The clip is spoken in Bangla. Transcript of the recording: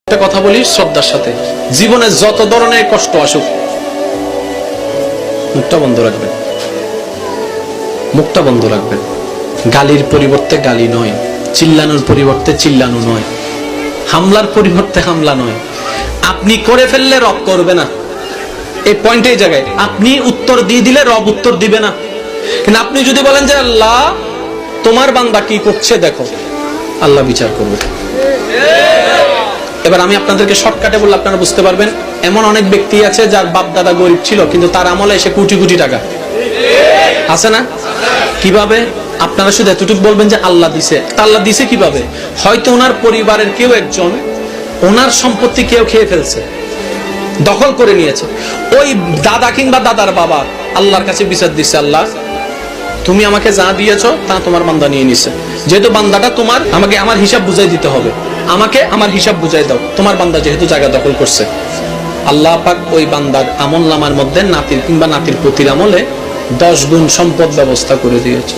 একটা কথা বলি শ্রদ্ধার সাথে, জীবনে যত ধরনের কষ্ট আসুক মুখটা বন্ধ রাখবেন, মুখটা বন্ধ রাখবেন। গালির পরিবর্তে গালি নয়, চিল্লানোর পরিবর্তে চিল্লানো নয়, হামলার পরিবর্তে হামলা নয়। আপনি করে ফেললে রব করবে না, এই পয়েন্ট এই জায়গায়। আপনি উত্তর দিয়ে দিলে রব উত্তর দিবে না। কিন্তু আপনি যদি বলেন যে আল্লাহ তোমার বান্দা কি করছে দেখো, আল্লাহ বিচার করবে। এবার আমি আপনাদেরকে শর্টকাটে বললে আপনারা বুঝতে পারবেন। এমন অনেক ব্যক্তি আছে যার বাপ দাদা গরিব ছিল, কিন্তু তার আমলে এসে কোটি কোটি টাকা আছে না? কিভাবে? আপনারা শুধু এতটুকু বলবেন যে আল্লাহ দিছে। তা আল্লাহ দিছে কিভাবে? হয়তো ওনার পরিবারের কেউ একজন ওনার সম্পত্তি কেউ খেয়ে ফেলছে, দখল করে নিয়েছে। ওই দাদা কিংবা দাদার বাবা আল্লাহর কাছে বিচার দিচ্ছে, আল্লাহ তুমি আমাকে যা দিয়েছো তা তোমার বান্দা নিয়ে নিছে, যেহেতু বান্দাটা তোমার, আমাকে আমার হিসাব বুঝাই দিতে হবে, আমাকে আমার হিসাব বুঝাই দাও, তোমার বান্দা যেহেতু জায়গা দখল করছে। আল্লাহ পাক ওই বান্দার আমল নামার মধ্যে নাতির কিংবা নাতির পুতির আমলে 10 গুণ সম্পদ ব্যবস্থা করে দিয়েছে।